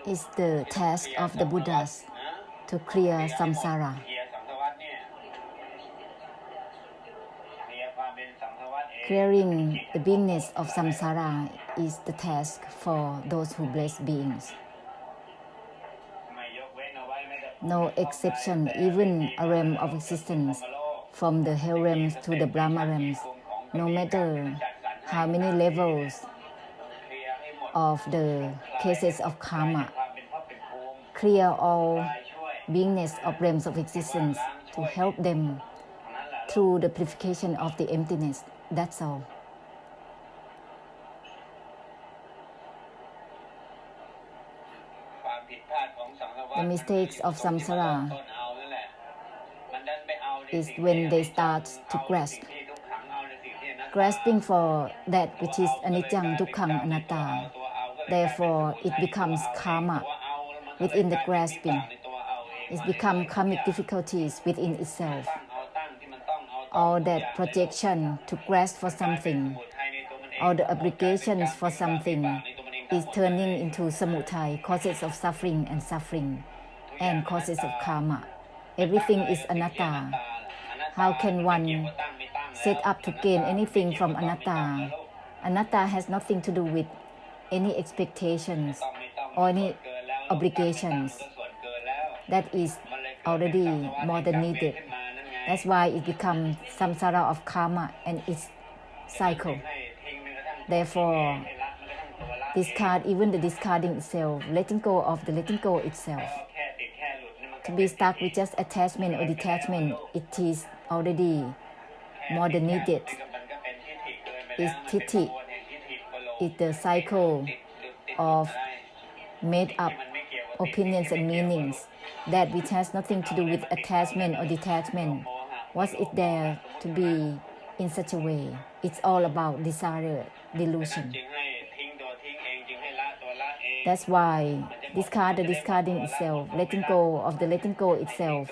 It's the task of the Buddhas to clear samsara. Clearing the beingness of samsara is the task for those who bless beings. No exception, even a realm of existence, from the hell realms to the Brahma realms, no matter how many levels of the cases of karma, clear all beingness of realms of existence to help them through the purification of the emptiness. That's all. The mistakes of samsara is when they start to grasp. Grasping for that which is anicca, dukkha, anatta. Therefore, it becomes karma within the grasping. It becomes karmic difficulties within itself. All that projection to grasp for something, all the obligations for something is turning into samudaya, causes of suffering, and causes of karma. Everything is anatta. How can one set up to gain anything from anatta? Anatta has nothing to do with any expectations or any obligations. That is already more than needed. That's why it becomes samsara of karma and its cycle. Therefore, discard even the discarding itself, letting go of the letting go itself. To be stuck with just attachment or detachment, it is already more than needed. It's titi. It's the cycle of made up opinions and meanings that which has nothing to do with attachment or detachment. What's it there to be in such a way? It's all about desire, delusion. That's why discard the discarding itself, letting go of the letting go itself.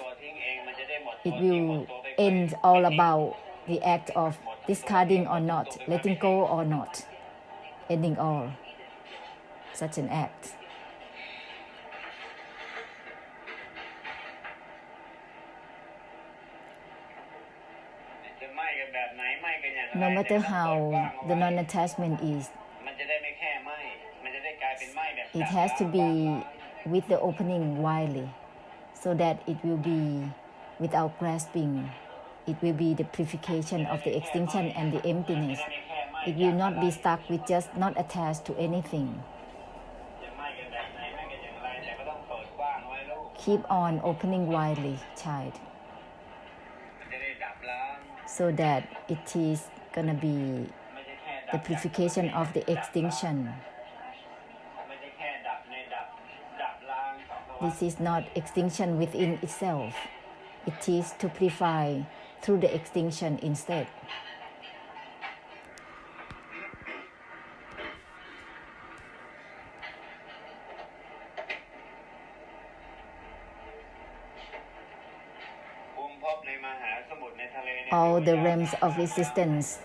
It will end all about the act of discarding or not, letting go or not, ending all such an act. No matter how the non-attachment is, it has to be with the opening widely, so that it will be without grasping. It will be the purification of the extinction and the emptiness. It will not be stuck with just not attached to anything. Keep on opening widely, child, so that it is going to be the purification of the extinction. This is not extinction within itself. It is to purify through the extinction instead. All the realms of existence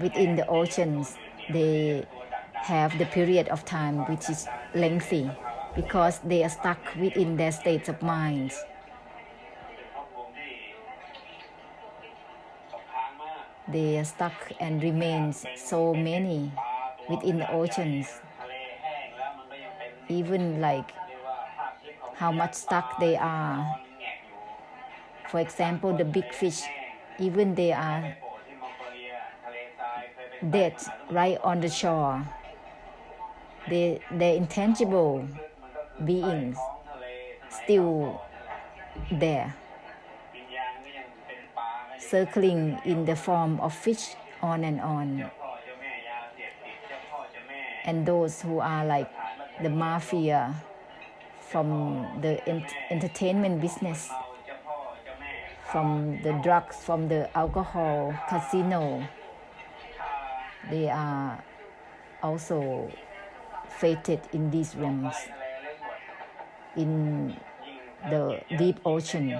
within the oceans, they have the period of time which is lengthy because they are stuck within their states of mind. They are stuck and remains so many within the oceans. Even like how much stuck they are. For example, the big fish, even they are dead right on the shore. They're intangible beings still there, circling in the form of fish on and on. And those who are like the mafia from the entertainment business, from the drugs, from the alcohol, casino, they are also fated in these realms, in the deep ocean.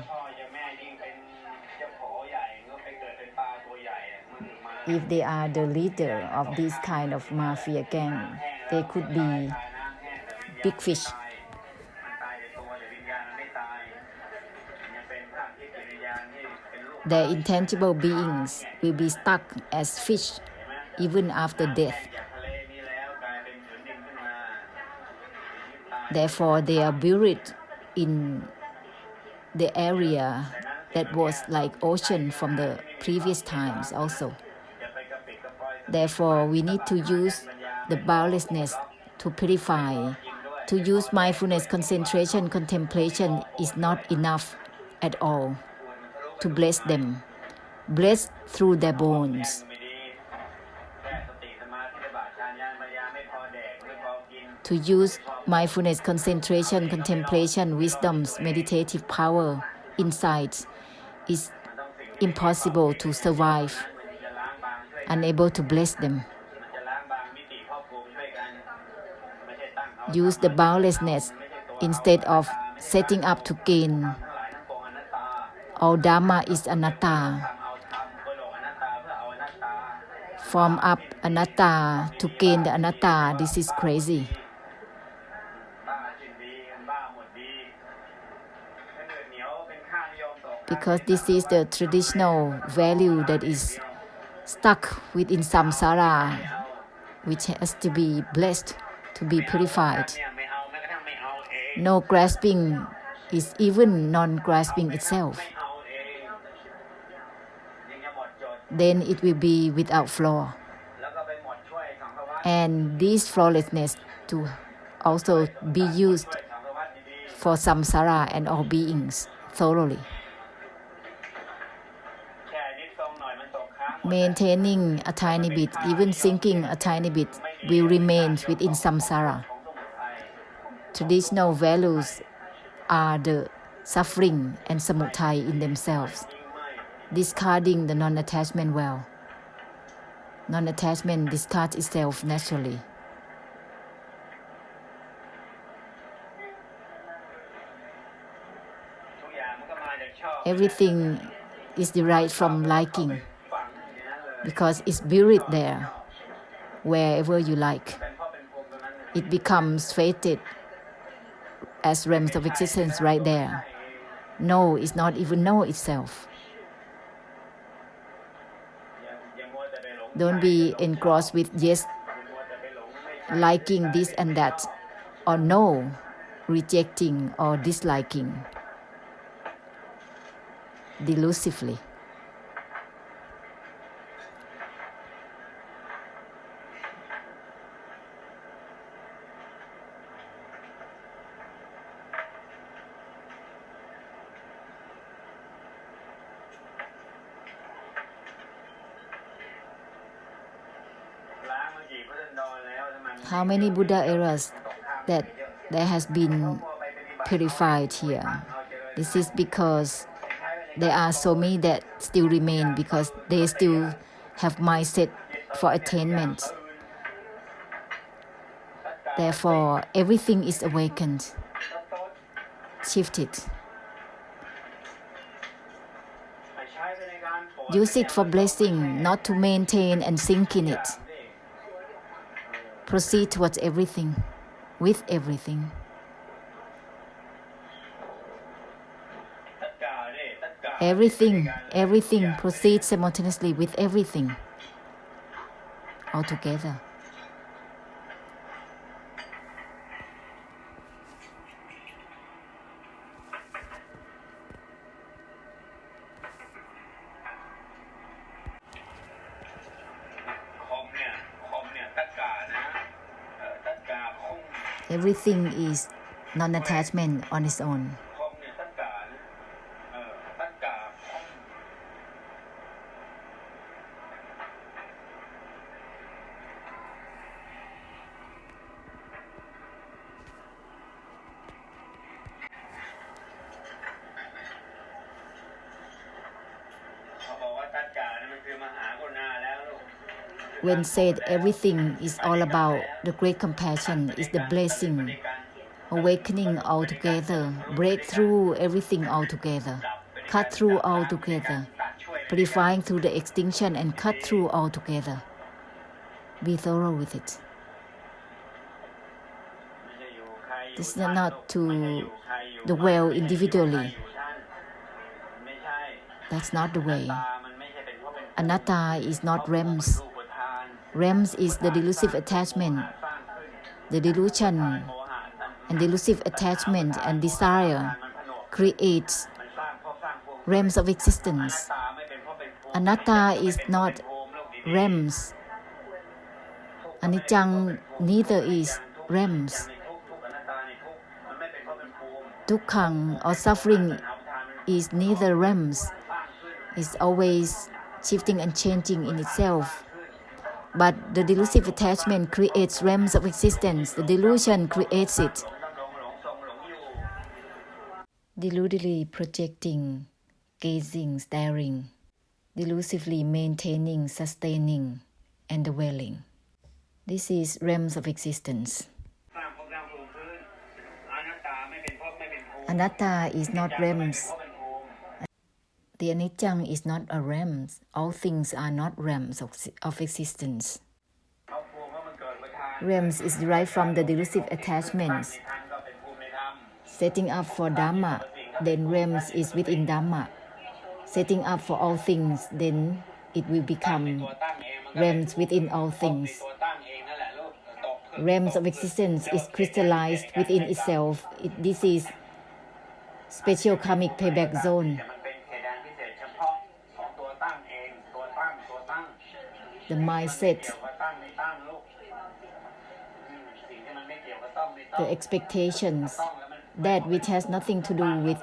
If they are the leader of this kind of mafia gang, they could be big fish. Their intangible beings will be stuck as fish even after death. Therefore, they are buried in the area that was like ocean from the previous times also. Therefore, we need to use the boundlessness to purify. To use mindfulness, concentration, contemplation is not enough at all to bless them. Bless through their bones. To use mindfulness, concentration, contemplation, wisdom's meditative power, insights is impossible to survive, unable to bless them. Use the boundlessness instead of setting up to gain. All Dharma is anatta. Form up anatta to gain the anatta. This is crazy. Because this is the traditional value that is stuck within samsara, which has to be blessed, to be purified. No grasping is even non-grasping itself. Then it will be without flaw. And this flawlessness to also be used for samsara and all beings thoroughly. Maintaining a tiny bit, even sinking a tiny bit, will remain within samsara. Traditional values are the suffering and samudaya in themselves. Discarding the non-attachment well. Non-attachment discards itself naturally. Everything is derived from liking, because it's buried there, wherever you like. It becomes fated as realms of existence right there. No is not even know itself. Don't be engrossed with yes, liking this and that, or no, rejecting or disliking delusively. How many Buddha eras that there has been purified here? This is because there are so many that still remain, because they still have mindset for attainment. Therefore, everything is awakened, shifted. Use it for blessing, not to maintain and sink in it. Proceed towards everything, with everything. Everything proceeds simultaneously with everything, altogether. Everything is non-attachment on its own. When said everything is all about the great compassion, is the blessing, awakening altogether, break through everything altogether, cut through altogether, purifying through the extinction and cut through altogether. Be thorough with it. This is not to dwell individually. That's not the way. Anatta is not realms. Realms is the delusive attachment. The delusion and delusive attachment and desire creates realms of existence. Anatta is not realms. Anicca neither is realms. Dukkha or suffering is neither realms. It's always shifting and changing in itself. But the delusive attachment creates realms of existence. The delusion creates it. Deludedly projecting, gazing, staring, delusively maintaining, sustaining, and dwelling. This is realms of existence. Anatta is not realms. The anicca is not a realm. All things are not realms of existence. Realms is derived from the delusive attachments. Setting up for Dhamma, then realms is within Dhamma. Setting up for all things, then it will become realms within all things. Realms of existence is crystallized within itself. This is special karmic payback zone. The mindset, the expectations, that which has nothing to do with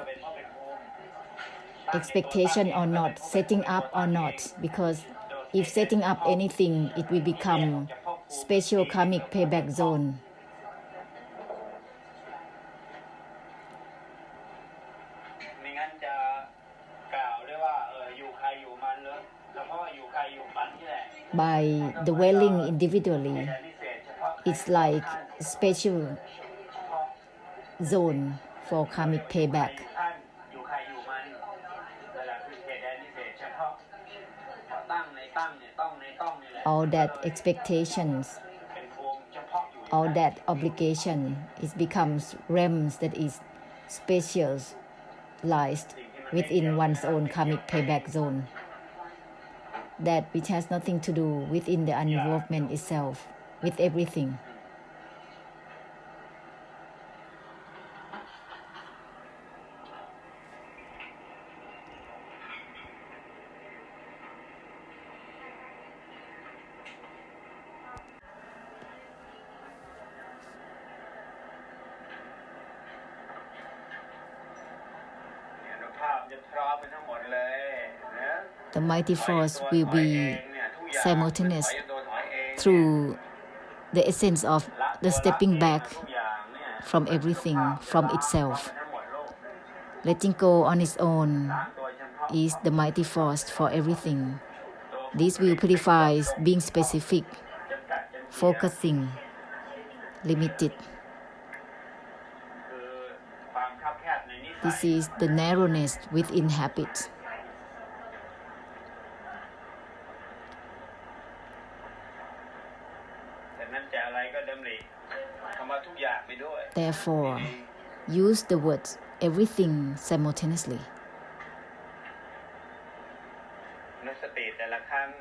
expectation or not, setting up or not, because if setting up anything, it will become special karmic payback zone. By dwelling individually, it's like special zone for karmic payback. All that expectations, all that obligation, it becomes realms that is specialized within one's own karmic payback zone. That which has nothing to do within the uninvolvement itself, with everything. The mighty force will be simultaneous through the essence of the stepping back from everything, from itself. Letting go on its own is the mighty force for everything. This will purify being specific, focusing, limited. This is the narrowness within habit. Therefore, use the words everything simultaneously.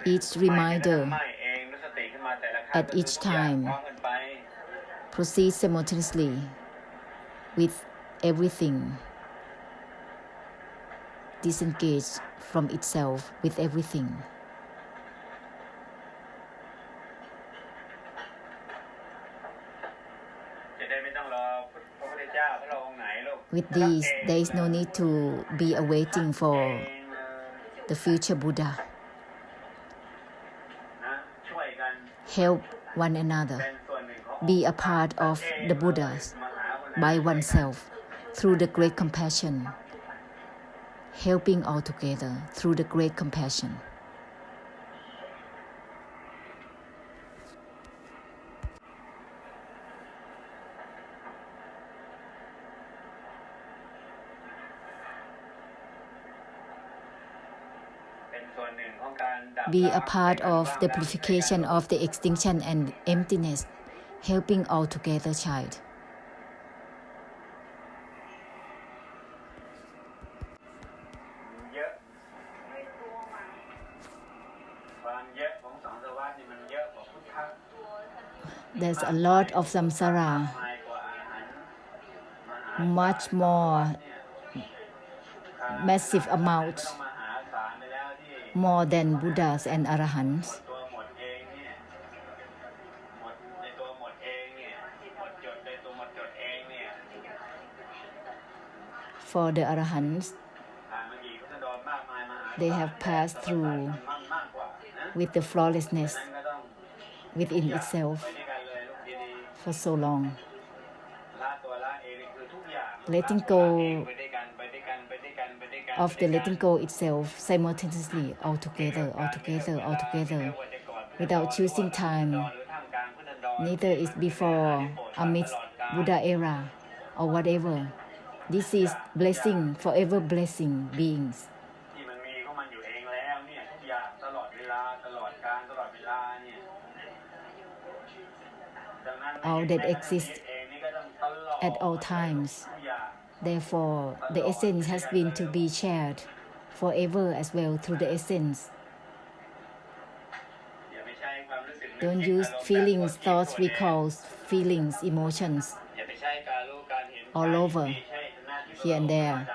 Each reminder at each time proceeds simultaneously with everything, disengaged from itself with everything. With these, there is no need to be awaiting for the future Buddha. Help one another. Be a part of the Buddhas by oneself through the great compassion. Helping all together through the great compassion. Be a part of the purification of the extinction and emptiness, helping all together, child. There's a lot of samsara, much more massive amount, more than Buddhas and Arahants. For the Arahants, they have passed through with the flawlessness within itself for so long. Letting go of the letting go itself simultaneously, altogether, without choosing time, neither is before, amidst, Buddha era, or whatever. This is blessing, forever blessing beings. All that exists at all times. Therefore, the essence has been to be shared forever as well through the essence. Don't use feelings, thoughts, recalls, feelings, emotions all over, here and there.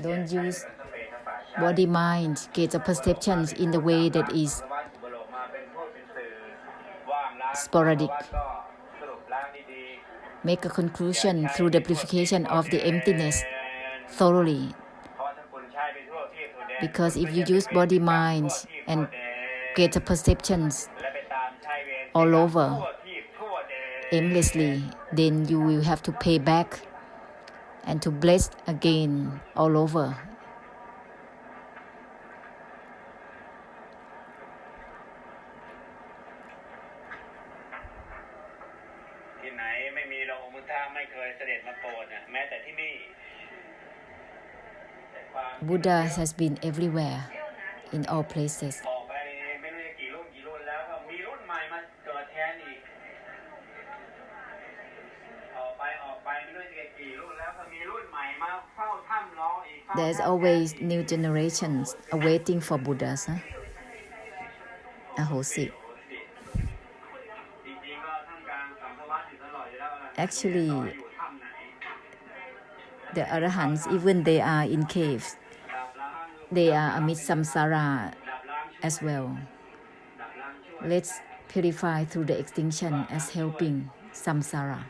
Don't use body, mind, gates of perceptions in the way that is sporadic. Make a conclusion through the purification of the emptiness thoroughly. Because if you use body, mind, and gates of perceptions all over aimlessly, then you will have to pay back and to bless again all over. Buddha has been everywhere, in all places. There's always new generations awaiting for Buddhas. Ahosi. Actually, the Arahants, even they are in caves, they are amidst samsara as well. Let's purify through the extinction as helping samsara.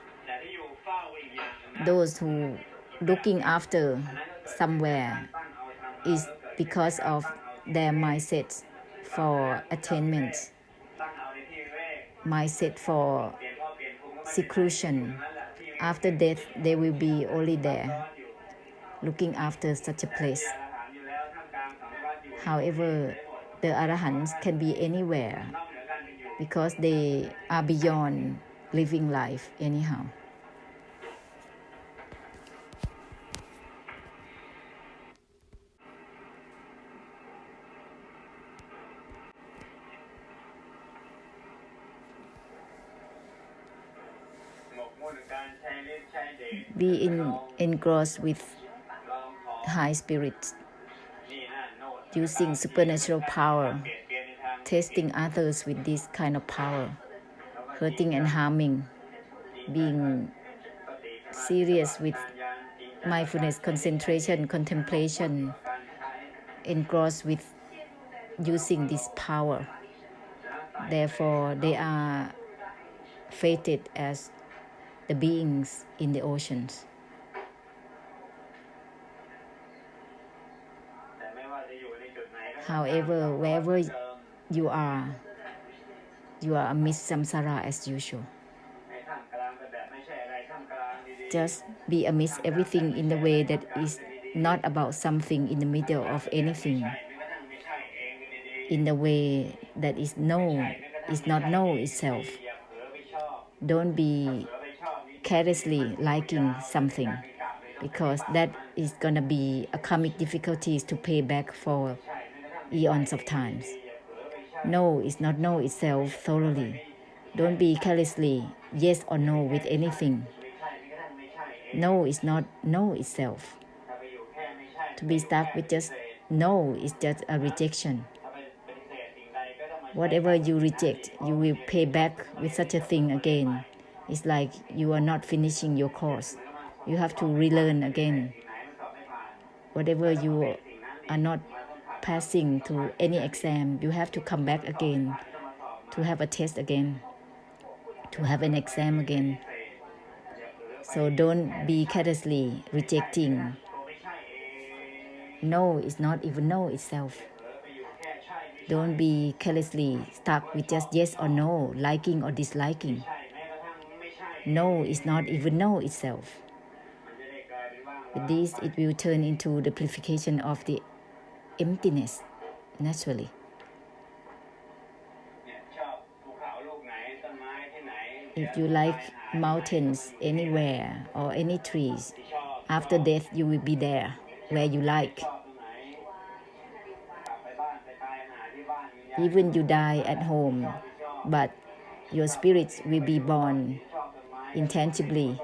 Those who looking after somewhere is because of their mindset for attainment, mindset for seclusion. After death, they will be only there, looking after such a place. However, the Arahants can be anywhere because they are beyond living life anyhow. Be engrossed with high spirits, using supernatural power, testing others with this kind of power, hurting and harming, being serious with mindfulness, concentration, contemplation, engrossed with using this power. Therefore, they are fated as the beings in the oceans. However, wherever you are amidst samsara as usual. Just be amidst everything in the way that is not about something in the middle of anything. In the way that is not know itself. Don't be carelessly liking something, because that is gonna be a karmic difficulties to pay back for eons of times. Know is not know itself thoroughly. Don't be carelessly yes or no with anything. Know is not know itself. To be stuck with just no is just a rejection. Whatever you reject, you will pay back with such a thing again. It's like you are not finishing your course. You have to relearn again. Whatever you are not passing to any exam, you have to come back again to have a test again, to have an exam again. So don't be carelessly rejecting. No is not even no itself. Don't be carelessly stuck with just yes or no, liking or disliking. No is not even no itself. With this, it will turn into the purification of the emptiness naturally. If you like mountains anywhere or any trees, after death you will be there where you like. Even you die at home, but your spirits will be born intangibly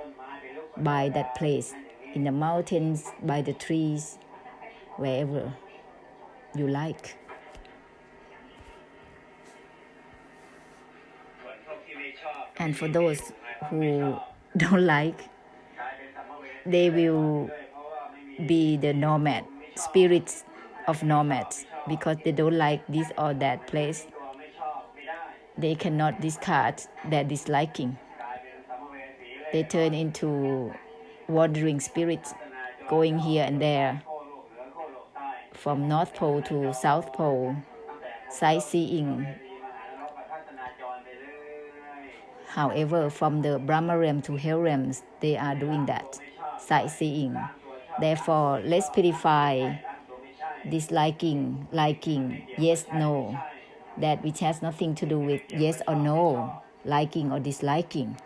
by that place, in the mountains, by the trees, wherever you like. And for those who don't like, they will be the nomad, spirits of nomads, because they don't like this or that place. They cannot discard their disliking. They turn into wandering spirits, going here and there, from North Pole to South Pole, sightseeing. However, from the Brahma realm to Hell realms, they are doing that, sightseeing. Therefore, let's purify disliking, liking, yes, no, that which has nothing to do with yes or no, liking or disliking,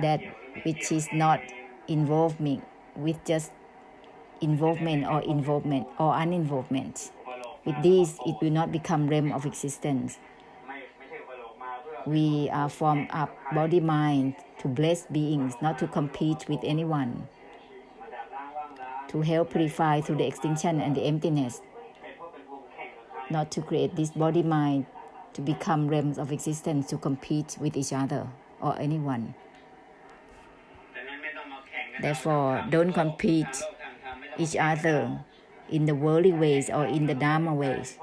that which is not involvement with just involvement or uninvolvement. With this, it will not become realm of existence. We are formed up body-mind to bless beings, not to compete with anyone, to help purify through the extinction and the emptiness, not to create this body-mind to become realms of existence to compete with each other or anyone. Therefore, don't compete each other in the worldly ways or in the Dharma ways.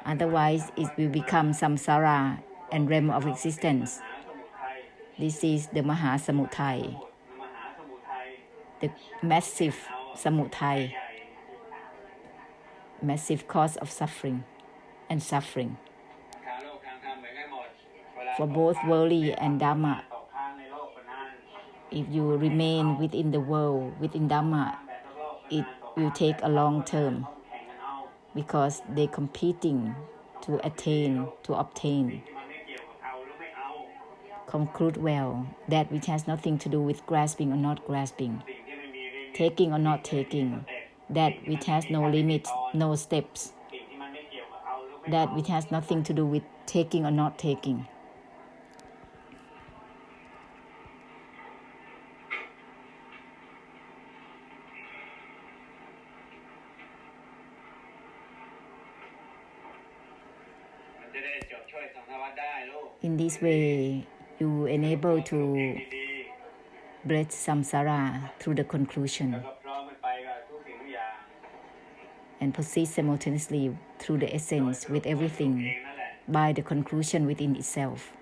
Otherwise, it will become samsara and realm of existence. This is the Mahasamutthaya, the massive samutthaya, massive cause of suffering and suffering. For both worldly and Dhamma, if you remain within the world, within Dhamma, it will take a long term because they're competing to attain, to obtain. Conclude well that which has nothing to do with grasping or not grasping, taking or not taking, that which has no limits, no steps, that which has nothing to do with taking or not taking. In this way, you enable to break samsara through the conclusion and proceed simultaneously through the essence with everything by the conclusion within itself,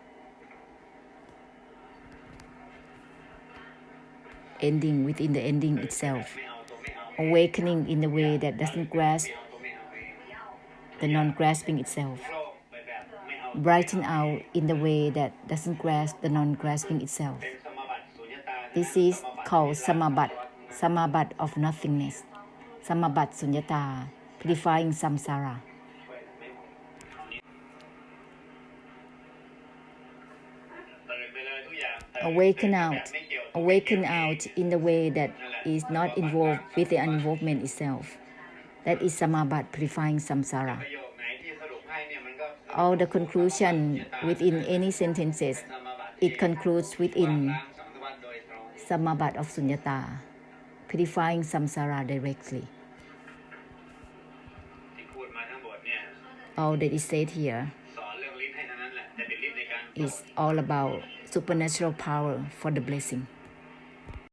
ending within the ending itself, awakening in the way that doesn't grasp the non-grasping itself, brighten out in the way that doesn't grasp the non-grasping itself. This is called samabat of nothingness, samabat sunyata, purifying samsara. Awaken out in the way that is not involved with the uninvolvement itself. That is samabat, purifying samsara. All the conclusion within any sentences, it concludes within samabat of sunyata, purifying samsara directly. all that is said here สอนเรื่องลิ้นให้เท่านั้นแหละแต่เป็นลิ้นในการ is all about supernatural power for the blessing